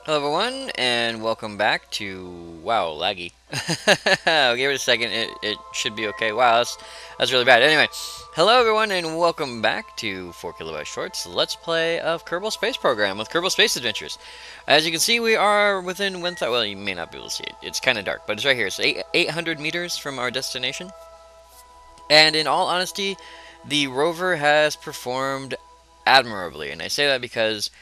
Hello everyone, and welcome back to... Wow, laggy. I'll give it a second, it should be okay. Wow, that's really bad. Anyway, hello everyone, and welcome back to 4 Kilobyte Shorts Let's Play of Kerbal Space Program with Kerbal Space Adventures. As you can see, we are within 1,000... Well, you may not be able to see it. It's kind of dark, but it's right here. It's 800 meters from our destination. And in all honesty, the rover has performed admirably, and I say that because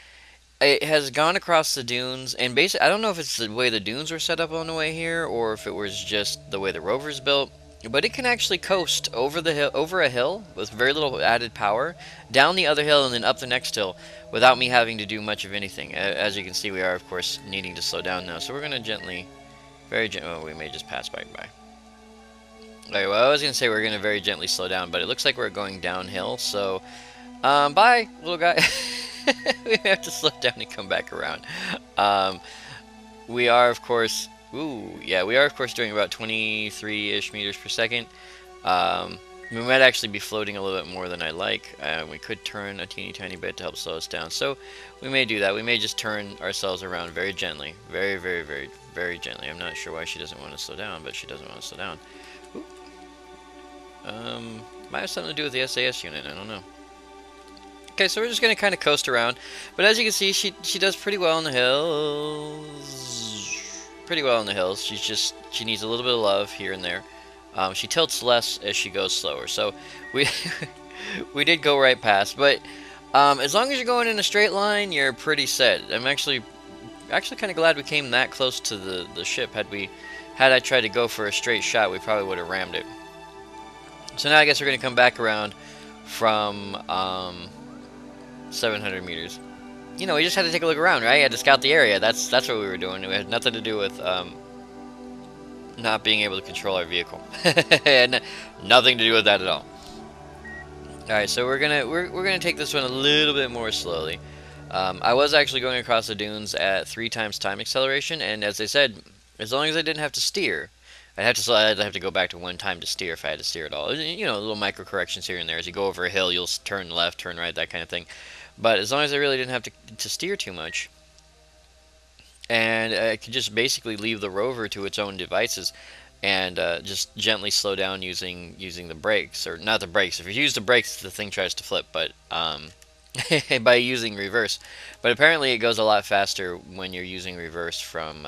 it has gone across the dunes, and basically, I don't know if it's the way the dunes were set up on the way here, or if it was just the way the rover's built, but it can actually coast over the hill, over a hill with very little added power, down the other hill, and then up the next hill, without me having to do much of anything. As you can see, we are, of course, needing to slow down now, so we're going to gently, very gently, oh, we may just pass by. Okay, well, I was going to say we're going to very gently slow down, but it looks like we're going downhill, so, bye, little guy. We have to slow down and come back around. We are, of course, we are, of course, doing about 23-ish meters per second. We might actually be floating a little bit more than I like. We could turn a teeny tiny bit to help slow us down. So we may do that. We may just turn ourselves around very gently. Very, very, very, very gently. I'm not sure why she doesn't want to slow down, but she doesn't want to slow down. Might have something to do with the SAS unit. I don't know. Okay, so we're just going to kind of coast around. But as you can see, she does pretty well in the hills. Pretty well in the hills. She needs a little bit of love here and there. She tilts less as she goes slower. So we we did go right past. But as long as you're going in a straight line, you're pretty set. I'm actually kind of glad we came that close to the ship. Had I tried to go for a straight shot, we probably would have rammed it. So now I guess we're going to come back around from 700 meters. You know, we just had to take a look around, right? We had to scout the area. That's what we were doing. It had nothing to do with not being able to control our vehicle. And nothing to do with that at all. All right, so we're gonna take this one a little bit more slowly. I was actually going across the dunes at 3 times time acceleration, and as I said, as long as I didn't have to steer, I'd have to go back to 1 time to steer if I had to steer at all. You know, little micro corrections here and there. As you go over a hill, you'll turn left, turn right, that kind of thing. But as long as I really didn't have to steer too much, and I could just basically leave the rover to its own devices, and just gently slow down using the brakes, or not the brakes. If you use the brakes, the thing tries to flip, but by using reverse. But apparently, it goes a lot faster when you're using reverse from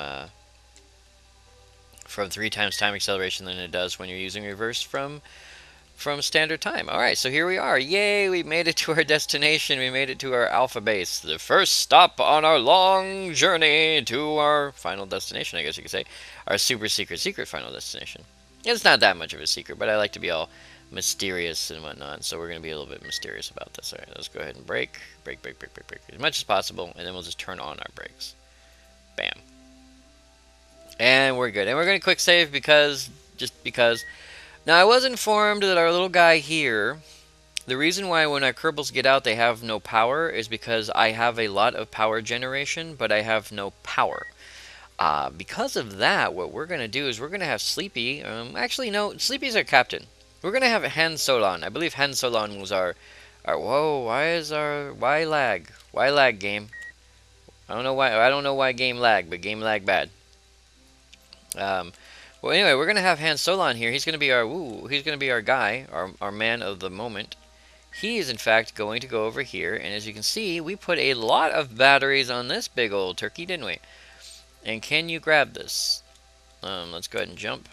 3 times time acceleration than it does when you're using reverse from standard time. Alright, so here we are. Yay, we made it to our destination. We made it to our alpha base. The first stop on our long journey to our final destination, I guess you could say. Our super secret final destination. It's not that much of a secret, but I like to be all mysterious and whatnot, so we're going to be a little bit mysterious about this. Alright, let's go ahead and brake as much as possible, and then we'll just turn on our brakes. Bam. And we're good. And we're going to quick save just because. Now, I was informed that our little guy here, the reason why when our Kerbals get out they have no power is because I have a lot of power generation, but I have no power. Because of that, what we're going to do is we're going to have Sleepy. Actually, no, Sleepy's our captain. We're going to have Han Solon. I believe Han Solon was our... Whoa, why lag? Why lag, game? I don't know why game lag, but game lag bad. Well, anyway, we're gonna have Han Solon here. He's gonna be our guy, our man of the moment. He is in fact going to go over here, and as you can see, we put a lot of batteries on this big old turkey, didn't we? And can you grab this? Let's go ahead and jump.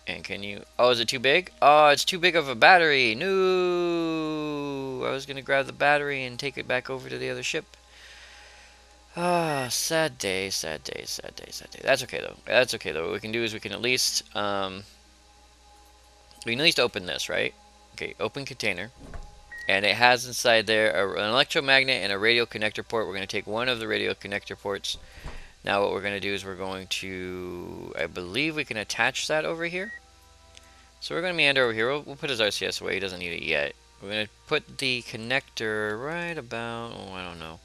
And can you? Oh, is it too big? Oh, it's too big of a battery. No, I was gonna grab the battery and take it back over to the other ship. Ah, sad day, sad day, sad day, sad day. That's okay though. That's okay though. What we can do is we can at least open this, right? Okay, open container, and it has inside there an electromagnet and a radio connector port. We're going to take one of the radio connector ports. Now what we're going to do is we're going to, I believe we can attach that over here. So we're going to meander over here. We'll put his RCS away. He doesn't need it yet. We're going to put the connector right about, oh, I don't know.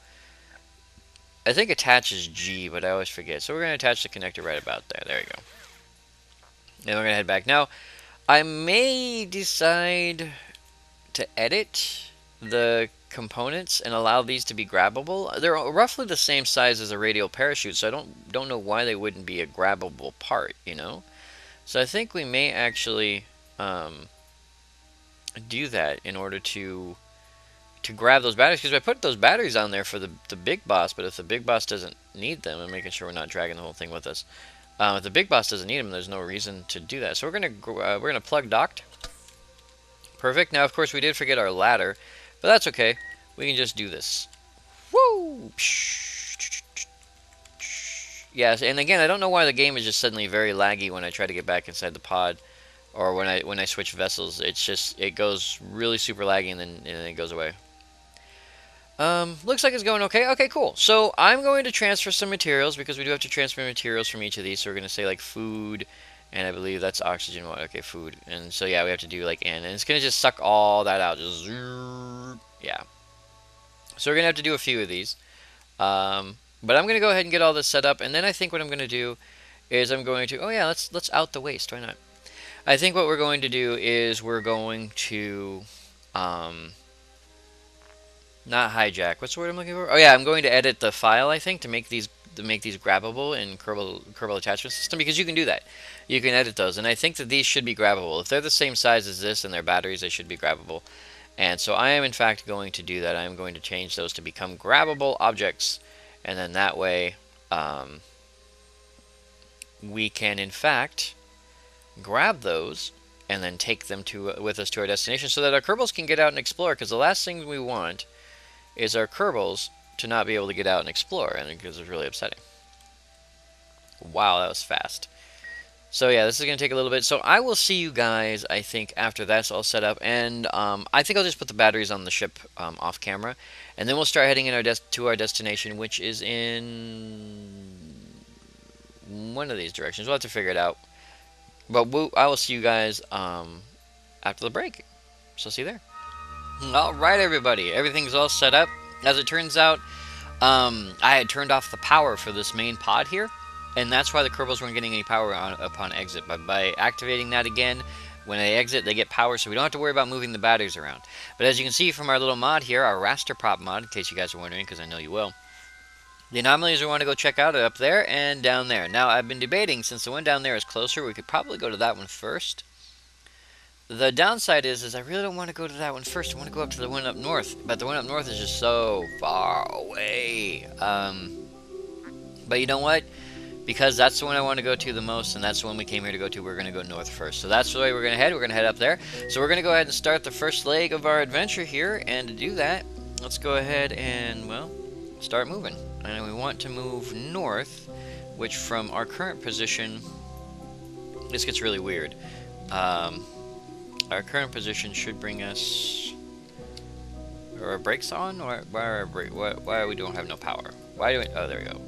I think attach is G, but I always forget. So we're going to attach the connector right about there. There you go. And we're going to head back. Now, I may decide to edit the components and allow these to be grabbable. They're roughly the same size as a radial parachute, so I don't know why they wouldn't be a grabbable part, you know? So I think we may actually do that in order to grab those batteries, because I put those batteries on there for the big boss, but if the big boss doesn't need them, I'm making sure we're not dragging the whole thing with us. If the big boss doesn't need them, there's no reason to do that. So we're gonna plug docked. Perfect. Now, of course, we did forget our ladder, but that's okay. We can just do this. Woo! Yes, and again, I don't know why the game is just suddenly very laggy when I try to get back inside the pod, or when I switch vessels. It's just, it goes really super laggy and then it goes away. Looks like it's going okay. Okay, cool. So I'm going to transfer some materials, because we do have to transfer materials from each of these. So we're going to say like food, and I believe that's oxygen. Okay, food. And so yeah, we have to do like and it's going to just suck all that out. Just yeah. So we're going to have to do a few of these. But I'm going to go ahead and get all this set up, and then I think what I'm going to do is I'm going to, oh yeah, let's out the waste. Why not? I think what we're going to do is we're going to not hijack. What's the word I'm looking for? Oh yeah, I'm going to edit the file, I think, to make these grabbable in Kerbal attachment system, because you can do that. You can edit those, and I think that these should be grabbable. If they're the same size as this and they're batteries, they should be grabbable. And so I am in fact going to do that. I am going to change those to become grabbable objects, and then that way we can in fact grab those and then take them with us to our destination, so that our Kerbals can get out and explore. Because the last thing we want is our Kerbals to not be able to get out and explore, and because it's really upsetting. Wow, that was fast. So yeah, this is going to take a little bit. So I will see you guys, I think, after that's all set up. And I think I'll just put the batteries on the ship off camera. And then we'll start heading in to our destination, which is in one of these directions. We'll have to figure it out. But I will see you guys after the break. So see you there. Alright, everybody. Everything's all set up. As it turns out, I had turned off the power for this main pod here. And that's why the Kerbals weren't getting any power upon exit. But by activating that again, when they exit, they get power, so we don't have to worry about moving the batteries around. But as you can see from our little mod here, our raster prop mod, in case you guys are wondering, because I know you will, the anomalies we want to go check out are up there and down there. Now, I've been debating, since the one down there is closer, we could probably go to that one first. The downside is I really don't want to go to that one first. I want to go up to the one up north. But the one up north is just so far away. But you know what? Because that's the one I want to go to the most, and that's the one we came here to go to, we're going to go north first. So that's the way we're going to head. We're going to head up there. So we're going to go ahead and start the first leg of our adventure here. And to do that, let's go ahead and, well, start moving. And we want to move north, which from our current position, this gets really weird. Our current position should bring us... Are our brakes on? Or why we don't have no power? Why do we... Oh, there we go.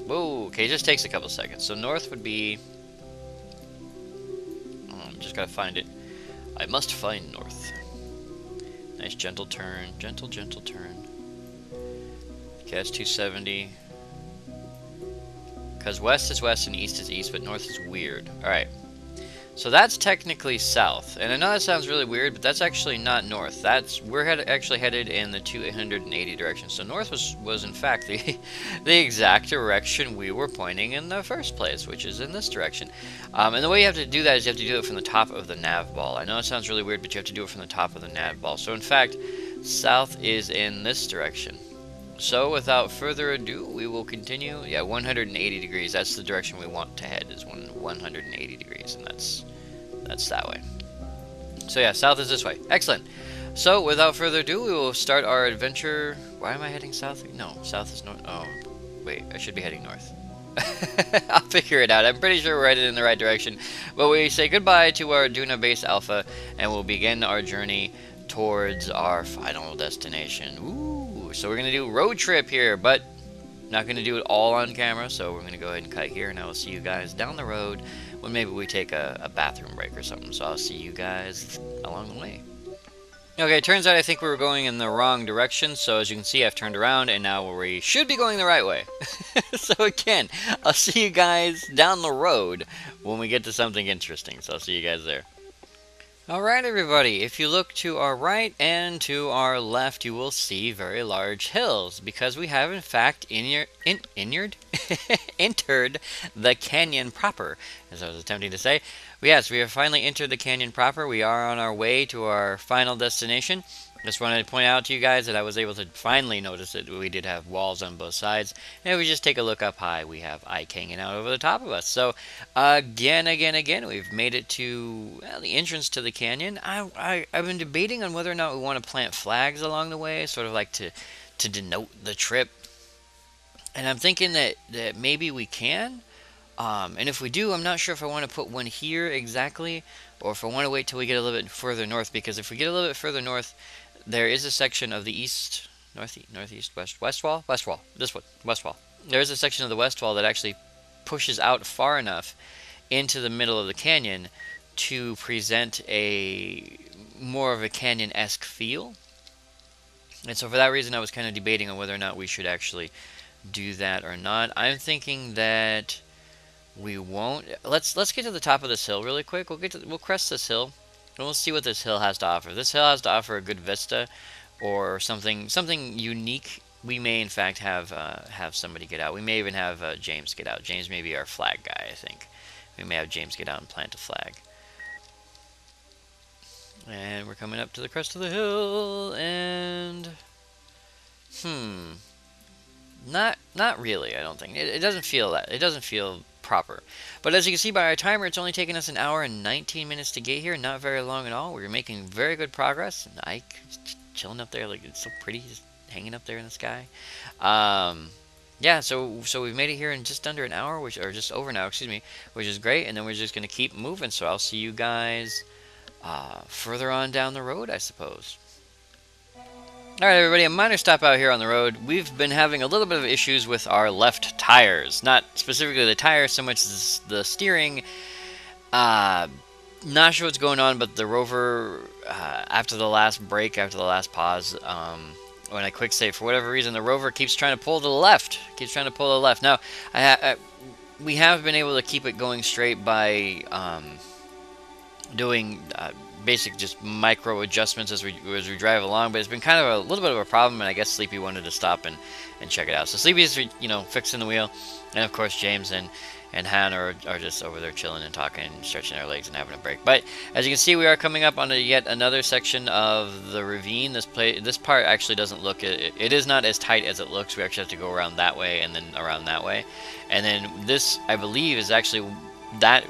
Whoa, okay, it just takes a couple seconds. So north would be... just gotta find it. I must find north. Nice gentle turn. Gentle turn. Okay, that's 270. Because west is west and east is east, but north is weird. Alright. So that's technically south. And I know that sounds really weird, but that's actually not north. We're actually headed in the 280 direction. So north was in fact the exact direction we were pointing in the first place, which is in this direction. And the way you have to do that is you have to do it from the top of the nav ball. I know it sounds really weird, but you have to do it from the top of the nav ball. So in fact, south is in this direction. So without further ado, we will continue. Yeah, 180 degrees. That's the direction we want to head, is 180 degrees, and that's that way. So yeah, south is this way. Excellent. So without further ado, we will start our adventure. Why am I heading south? No, south is north. Oh, wait, I should be heading north. I'll figure it out. I'm pretty sure we're headed in the right direction. But we say goodbye to our Duna Base Alpha, and we'll begin our journey towards our final destination. Ooh. So we're going to do road trip here, but not going to do it all on camera, so we're going to go ahead and cut here, and I will see you guys down the road when maybe we take a bathroom break or something. So I'll see you guys along the way. Okay, it turns out I think we were going in the wrong direction, so as you can see, I've turned around, and now we should be going the right way. So again, I'll see you guys down the road when we get to something interesting, so I'll see you guys there. Alright, everybody, if you look to our right and to our left, you will see very large hills because we have, in fact, entered the canyon proper, as I was attempting to say. Yes, we have finally entered the canyon proper. We are on our way to our final destination. Just wanted to point out to you guys that I was able to finally notice that we did have walls on both sides. And if we just take a look up high, we have Ike hanging out over the top of us. So, again, we've made it to the entrance to the canyon. I've been debating on whether or not we want to plant flags along the way, sort of like to denote the trip. And I'm thinking that maybe we can. And if we do, I'm not sure if I want to put one here exactly, or if I want to wait till we get a little bit further north. Because if we get a little bit further north, there is a section of the west wall, this one, west wall. There is a section of the west wall that actually pushes out far enough into the middle of the canyon to present a more of a canyon-esque feel. And so for that reason, I was kind of debating on whether or not we should actually do that or not. I'm thinking that we won't. Let's get to the top of this hill really quick. We'll crest this hill. And we'll see what this hill has to offer. This hill has to offer a good vista, or something unique. We may, in fact, have somebody get out. We may even have James get out. James may be our flag guy, I think. We may have James get out and plant a flag. And we're coming up to the crest of the hill, and not really. I don't think it doesn't feel that. It doesn't feel proper. But as you can see by our timer, it's only taken us an hour and 19 minutes to get here. Not very long at all. We're making very good progress. And Ike chilling up there, like, it's so pretty, just hanging up there in the sky. Yeah, so we've made it here in just under an hour, or just over an hour, excuse me, which is great. And then we're just gonna keep moving. So I'll see you guys further on down the road, I suppose. Alright, everybody, a minor stop out here on the road. We've been having a little bit of issues with our left tires. Not specifically the tires so much as the steering. Not sure what's going on, but the rover, after the last break, after the last pause, when I quick save, for whatever reason, the rover keeps trying to pull to the left. Now, we have been able to keep it going straight by doing basic just micro adjustments as we drive along, but it's been kind of a little bit of a problem, and I guess Sleepy wanted to stop and check it out. So Sleepy's fixing the wheel, and of course James and Han are just over there chilling and talking and stretching their legs and having a break. But as you can see, we are coming up on yet another section of the ravine. This part actually doesn't look, it is not as tight as it looks. We actually have to go around that way and then around that way, and then this, I believe, is actually that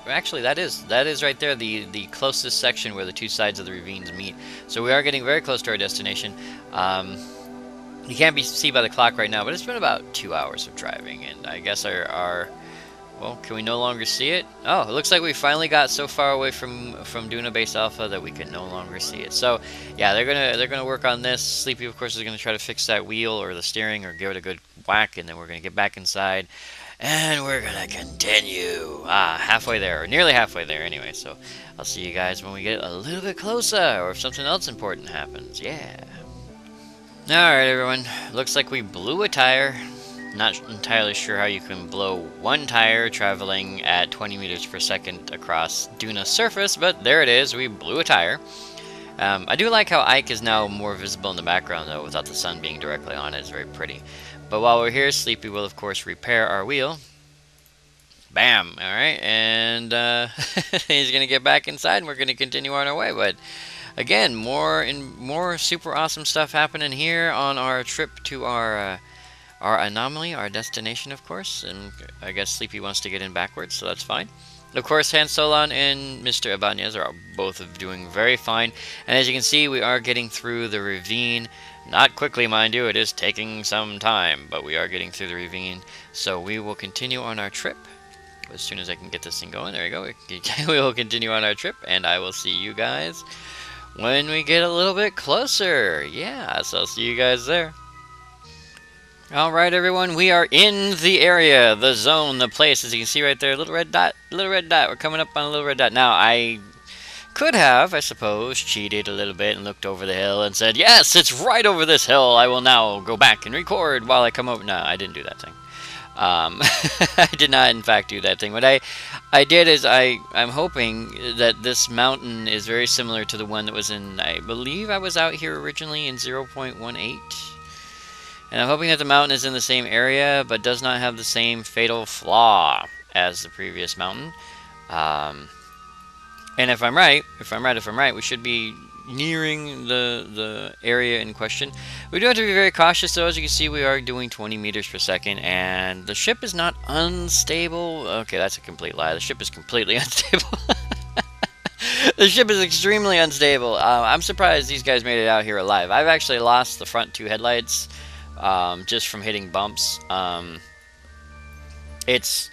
is right there, the closest section where the two sides of the ravines meet. So we are getting very close to our destination. You can't see by the clock right now, but it's been about 2 hours of driving, and I guess well, can we no longer see it? Oh, it looks like we finally got so far away from Duna Base Alpha that we can no longer see it. So yeah, they're gonna work on this. Sleepy, of course, is gonna try to fix that wheel or the steering or give it a good whack, and then we're gonna get back inside. And we're gonna continue. Halfway there, or nearly halfway there anyway, so I'll see you guys when we get a little bit closer, or if something else important happens, yeah. Alright, everyone, looks like we blew a tire. Not entirely sure how you can blow one tire traveling at 20 meters per second across Duna's surface, but there it is, we blew a tire. I do like how Ike is now more visible in the background, though, without the sun being directly on it. It's very pretty. But while we're here, Sleepy will, of course, repair our wheel. Bam! Alright, and he's going to get back inside, and we're going to continue on our way. But, again, more super awesome stuff happening here on our trip to our anomaly, our destination, of course. And I guess Sleepy wants to get in backwards, so that's fine. Of course, Han Solon and Mr. Ibanez are both doing very fine. And as you can see, we are getting through the ravine. Not quickly, mind you, it is taking some time, but we are getting through the ravine. So we will continue on our trip. As soon as I can get this thing going, there we go. We will continue on our trip, and I will see you guys when we get a little bit closer. Yeah, so I'll see you guys there. Alright, everyone, we are in the area, the zone, the place. As you can see right there, little red dot. We're coming up on a little red dot. Now, I could have, I suppose, cheated a little bit and looked over the hill and said, yes, it's right over this hill. I will now go back and record while I come over. No, I didn't do that thing. I did not, in fact, do that thing. What I did is I'm hoping that this mountain is very similar to the one that was in, I believe I was out here originally in 0.18. And I'm hoping that the mountain is in the same area, but does not have the same fatal flaw as the previous mountain. Um, and if I'm right, we should be nearing the area in question. We do have to be very cautious, though. As you can see, we are doing 20 meters per second, and the ship is not unstable. Okay, that's a complete lie. The ship is completely unstable. The ship is extremely unstable. I'm surprised these guys made it out here alive. I've actually lost the front two headlights just from hitting bumps. It's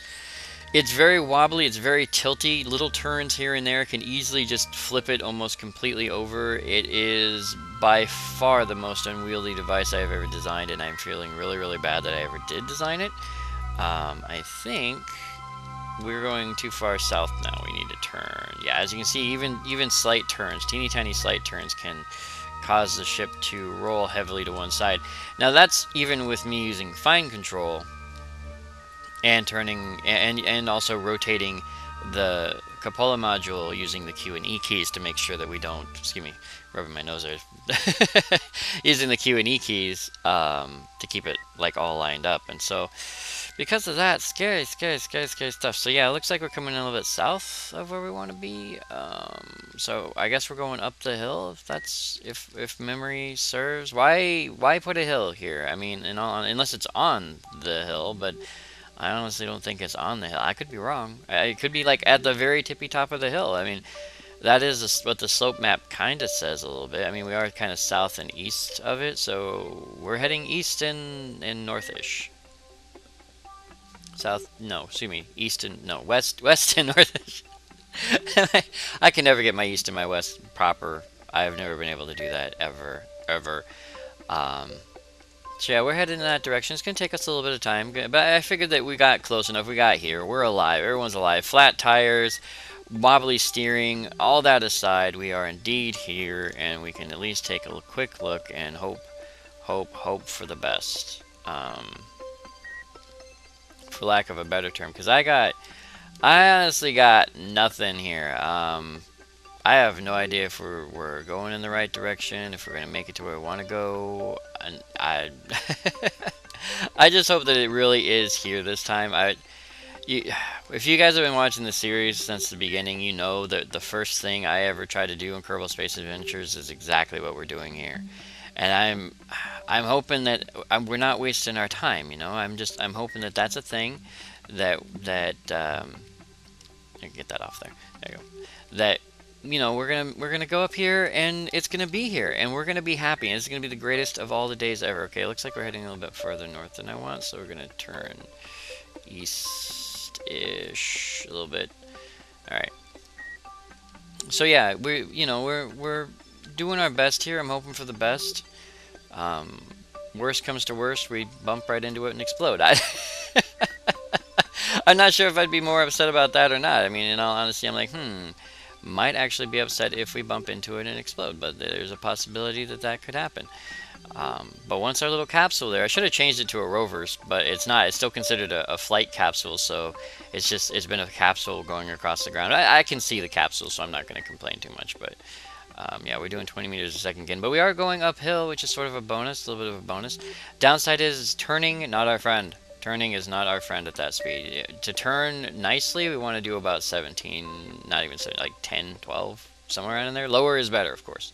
it's very wobbly, it's very tilty. Little turns here and there can easily just flip it almost completely over. It is by far the most unwieldy device I've ever designed, and I'm feeling really, really bad that I ever did design it. I think we're going too far south now. We need to turn. Yeah, as you can see, even slight turns, teeny tiny slight turns can cause the ship to roll heavily to one side. Now that's even with me using fine control and turning and also rotating the cupola module using the Q and E keys to make sure that we don't, excuse me, rubbing my nose there, using the Q and E keys to keep it like all lined up. And so because of that, scary stuff. So yeah, it looks like we're coming in a little bit south of where we want to be. So I guess we're going up the hill, if that's if memory serves. Why put a hill here? I mean, unless it's on the hill, but I honestly don't think it's on the hill. I could be wrong. It could be like at the very tippy top of the hill. I mean, that is what the slope map kind of says a little bit. I mean, we are kind of south and east of it, so we're heading east and northish. South, no, excuse me, east and, no, west and northish. I can never get my east and my west proper. I've never been able to do that ever. Um, So yeah, we're heading in that direction. It's going to take us a little bit of time, but I figured that we got close enough. We got here. We're alive. Everyone's alive. Flat tires, wobbly steering, all that aside, we are indeed here, and we can at least take a quick look and hope for the best. For lack of a better term, because I honestly got nothing here. I have no idea if we're going in the right direction, if we're going to make it to where we want to go. And I just hope that it really is here this time. If you guys have been watching the series since the beginning, you know that the first thing I ever tried to do in Kerbal Space Adventures is exactly what we're doing here. And I'm hoping that we're not wasting our time, you know. I'm hoping that that's a thing that I can get that off there. There you go. That, you know, we're gonna go up here, and it's gonna be here, and we're gonna be happy, and it's gonna be the greatest of all the days ever. Okay, it looks like we're heading a little bit further north than I want, so we're gonna turn east-ish a little bit. All right. So yeah, we're doing our best here. I'm hoping for the best. Worst comes to worst, we bump right into it and explode. I'm not sure if I'd be more upset about that or not. I mean, in all honesty, I'm like, might actually be upset if we bump into it and explode, but there's a possibility that that could happen. But once our little capsule there, I should have changed it to a rover's, but it's not. It's still considered a flight capsule, so it's been a capsule going across the ground. I can see the capsule, so I'm not going to complain too much, but yeah, we're doing 20 meters a second again, but we are going uphill, which is sort of a bonus, a little bit of a bonus. Downside is turning, not our friend. Turning is not our friend at that speed. To turn nicely, we want to do about 17, not even 17, like 10, 12, somewhere around in there. Lower is better, of course.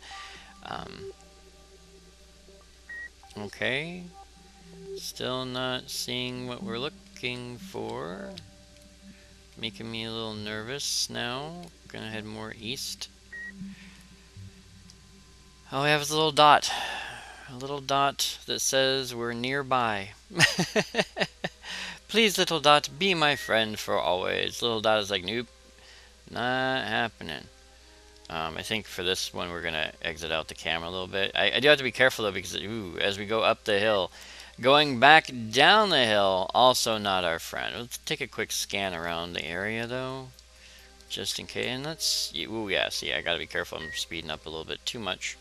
Okay. Still not seeing what we're looking for. Making me a little nervous now. Gonna head more east. All we have is a little dot. A little dot that says we're nearby. Please, little dot, be my friend for always. Little dot is like, nope, not happening. I think for this one we're gonna exit out the camera a little bit. I do have to be careful though, because as we go up the hill, going back down the hill, also not our friend. Let's take a quick scan around the area though, just in case. And let's, ooh yeah, see, I gotta be careful. I'm speeding up a little bit too much.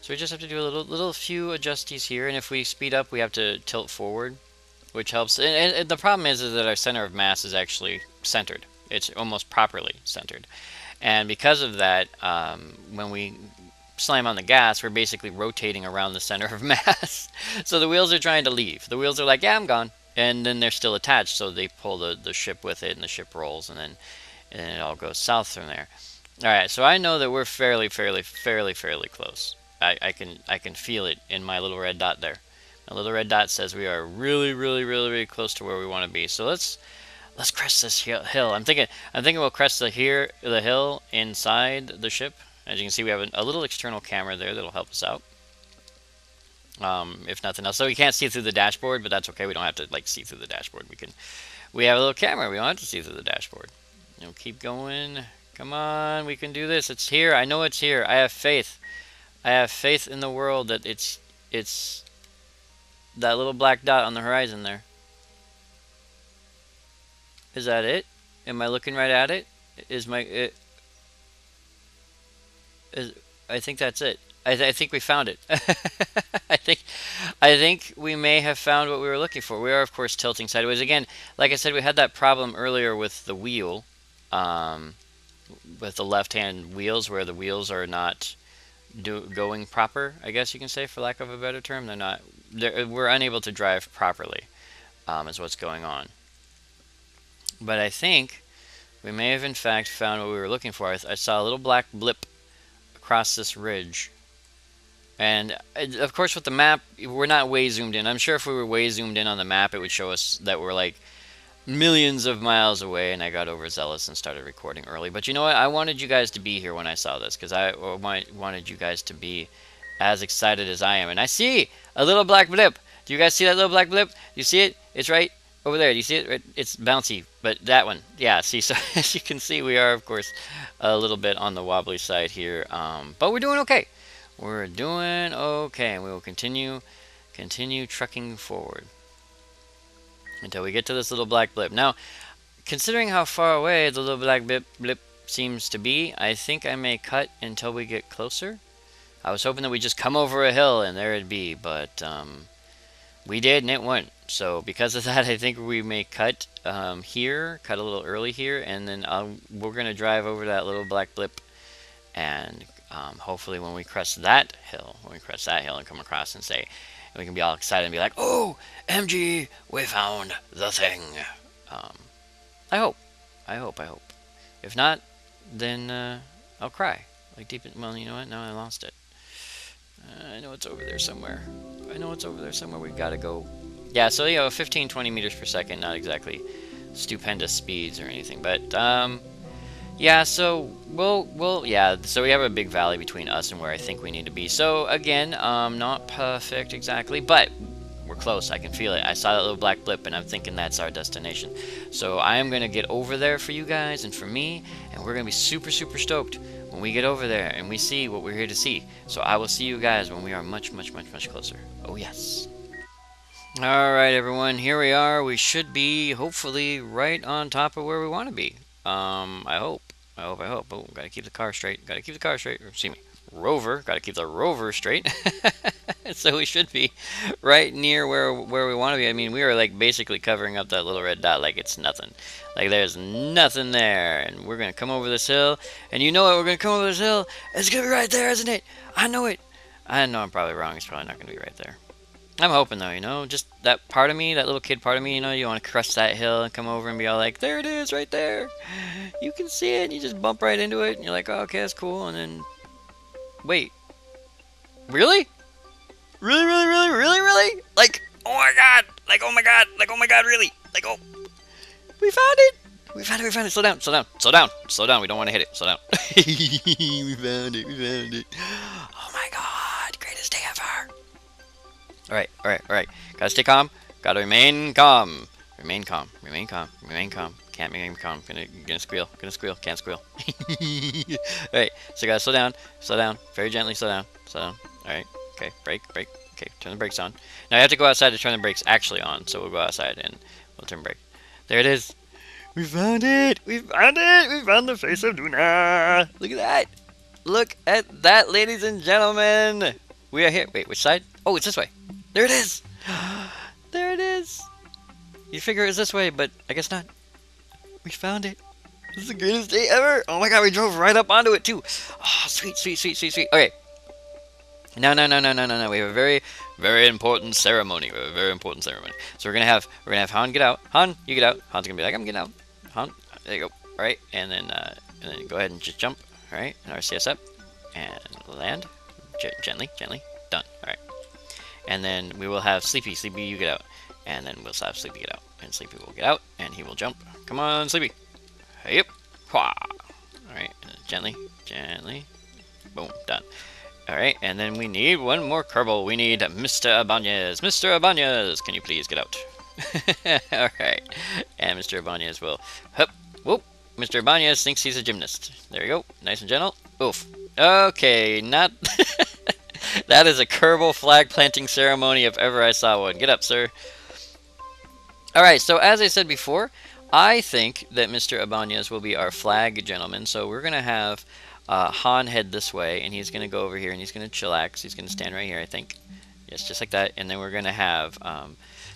So we just have to do a little few adjusties here, and if we speed up, we have to tilt forward, which helps. And the problem is that our center of mass is actually centered. It's almost properly centered. And because of that, when we slam on the gas, we're basically rotating around the center of mass. So the wheels are trying to leave. The wheels are like, yeah, I'm gone. And then they're still attached, so they pull the ship with it, and the ship rolls, and then it all goes south from there. All right, so I know that we're fairly close. I can feel it in my little red dot there. My little red dot says we are really close to where we want to be. So let's crest this hill. I'm thinking we'll crest the hill inside the ship. As you can see, we have a little external camera there that'll help us out. If nothing else, so we can't see through the dashboard, but that's okay. We don't have to like see through the dashboard. We have a little camera. We don't have to see through the dashboard. You know, keep going. Come on, we can do this. It's here. I know it's here. I have faith. I have faith in the world that it's that little black dot on the horizon there. Is that it? Am I looking right at it? I think that's it. I think we found it. I think we may have found what we were looking for. We are, of course, tilting sideways. Again, like I said, we had that problem earlier with the wheel, with the left-hand wheels, where the wheels are not going proper, I guess you can say, for lack of a better term. We're unable to drive properly, is what's going on. But I think we may have, in fact, found what we were looking for. I saw a little black blip across this ridge. And of course, with the map, we're not way zoomed in. I'm sure if we were way zoomed in on the map, it would show us that we're like millions of miles away. And I got overzealous and started recording early. But you know what? I wanted you guys to be here when I saw this, because I wanted you guys to be as excited as I am. And I see a little black blip. Do you guys see that little black blip? You see it? It's right over there. Do you see it? It's bouncy. But that one, yeah. See, so as you can see, we are, of course, a little bit on the wobbly side here. But we're doing okay. We're doing okay, and we will continue trucking forward until we get to this little black blip. Now, considering how far away the little black blip seems to be, I think I may cut until we get closer. I was hoping that we just come over a hill and there it'd be, but we did and it went. So because of that, I think we may cut here, cut a little early here, and then we're going to drive over that little black blip, and hopefully when we crest that hill and come across and say, and we can be all excited and be like, oh, MG, we found the thing. I hope. If not, then I'll cry. Like deep in, well, you know what? Now I lost it. I know it's over there somewhere. We've got to go. Yeah, so, you know, 15-20 meters per second, not exactly stupendous speeds or anything, but yeah, so so we have a big valley between us and where I think we need to be. So again, not perfect exactly, but we're close. I can feel it. I saw that little black blip, and I'm thinking that's our destination. So I am gonna get over there for you guys and for me, and we're gonna be super stoked when we get over there and we see what we're here to see. So I will see you guys when we are much closer. Oh yes. Alright everyone, here we are. We should be hopefully right on top of where we want to be. I hope. Oh, gotta keep the car straight. See me. Rover. Gotta keep the rover straight. So we should be right near where we want to be. I mean, we are like basically covering up that little red dot like it's nothing. Like there's nothing there. And we're gonna come over this hill. And you know what? We're gonna come over this hill. It's gonna be right there, isn't it? I know it. I know I'm probably wrong. It's probably not gonna be right there. I'm hoping though, you know, just that part of me, that little kid part of me, you know, you want to crest that hill and come over and be all like, there it is, right there. You can see it, and you just bump right into it, and you're like, oh, okay, that's cool, and then, wait, really? Really? Like, oh my god, really? Like, oh, we found it. Slow down, we don't want to hit it, slow down. We found it. Oh my god, greatest day ever. Alright. Gotta stay calm. Gotta remain calm. Remain calm. Can't remain calm. Gonna squeal. Can't squeal. Alright, so gotta slow down. Very gently slow down. Alright, okay, brake. Okay, turn the brakes on. Now I have to go outside to turn the brakes actually on, so we'll go outside and we'll turn brake. There it is. We found it! We found the face of Luna! Look at that, ladies and gentlemen! We are here. Wait, which side? Oh, it's this way. There it is! There it is! You'd figure it was this way, but I guess not. We found it. This is the greatest day ever. Oh my god, we drove right up onto it too. Oh, sweet, sweet, sweet, sweet, sweet. Okay. No. We have a very, very important ceremony. We have a very important ceremony. So we're gonna have Han get out. Han, you get out. Han's gonna be like, I'm getting out. Han, there you go. All right, and then go ahead and just jump. All right, and RCS up and land. Gently. Done. All right. And then we will have Sleepy. Sleepy, you get out. And then we'll have Sleepy get out. And Sleepy will get out, and he will jump. Come on, Sleepy. Yep. All right, gently. Boom, done. All right, and then we need one more Kerbal. We need Mr. Ibanez. Mr. Ibanez, can you please get out? All right, and Mr. Ibanez will. Hup, whoop. Mr. Ibanez thinks he's a gymnast. There you go, nice and gentle. Oof. Okay, not. That is a Kerbal flag planting ceremony if ever I saw one. Get up, sir. All right, so as I said before, I think that Mr. Ibanez will be our flag gentleman. So we're gonna have Han head this way, and he's gonna go over here, and he's gonna chillax. He's gonna stand right here, I think. Yes, just like that. And then we're gonna have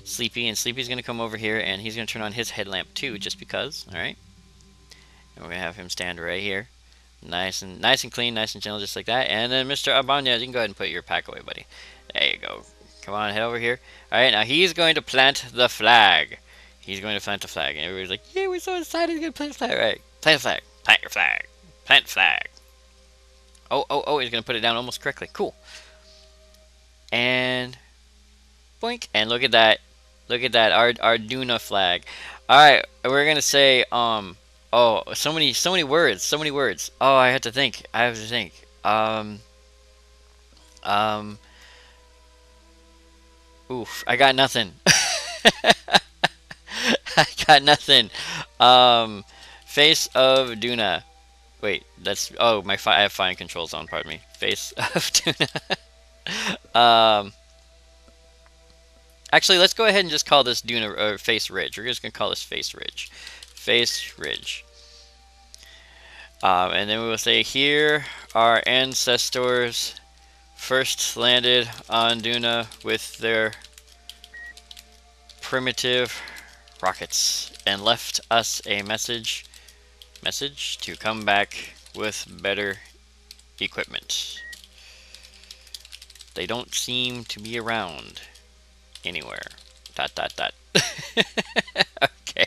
Sleepy, and Sleepy's gonna come over here, and he's gonna turn on his headlamp too, just because. All right. And we're gonna have him stand right here, nice and clean, nice and gentle, just like that. And then Mr. Ibanez, you can go ahead and put your pack away, buddy. There you go. Come on, head over here. All right, now he's going to plant the flag. He's going to plant the flag, and everybody's like, "Yeah, we're so excited! He's gonna plant the flag, right? Plant the flag. Plant your flag. Plant the flag." Oh! He's gonna put it down almost correctly. Cool. And boink! And look at that! Look at that! Our Duna flag. All right, we're gonna say oh, so many words. Oh, I have to think. Oof! I got nothing. I got nothing. Face of Duna. Wait, that's I have fine controls on. Pardon me. Face of Duna. Actually, let's go ahead and just call this Duna or Face Ridge. We're just gonna call this Face Ridge. Face Ridge. And then we will say here our ancestors first landed on Duna with their primitive rockets and left us a message to come back with better equipment. They don't seem to be around anywhere. ... Okay.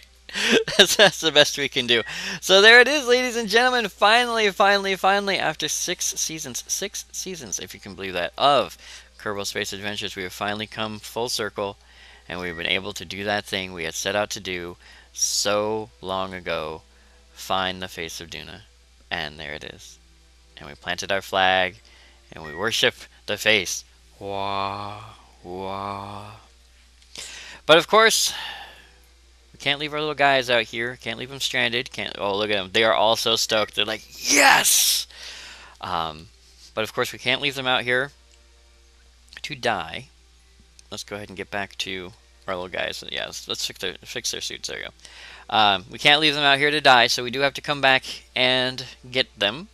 That's the best we can do. So there it is, ladies and gentlemen. Finally, after 6 seasons, if you can believe that, of Kerbal Space Adventures, we have finally come full circle, and we've been able to do that thing we had set out to do so long ago. Find the face of Duna. And there it is. And we planted our flag, and we worship the face. Wah, wah. But of course, we can't leave our little guys out here. Can't leave them stranded. Oh, look at them. They are all so stoked. They're like, yes! But of course, we can't leave them out here to die. Let's go ahead and get back to our little guys. Yeah, let's fix their suits. There you go. We can't leave them out here to die, so we do have to come back and get them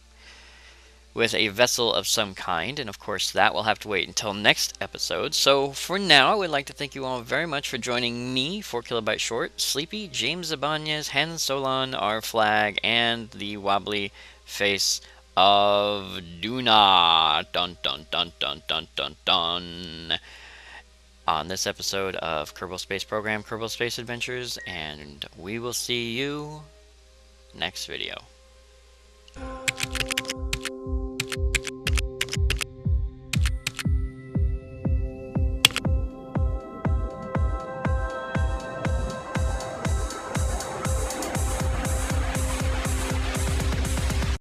with a vessel of some kind, and of course that will have to wait until next episode. So for now, I would like to thank you all very much for joining me, 4KB Short, Sleepy, James Ibanez, Han Solon, our flag, and the wobbly face of Duna. Dun dun dun dun dun dun dun. On this episode of Kerbal Space Program, Kerbal Space Adventures, and we will see you next video.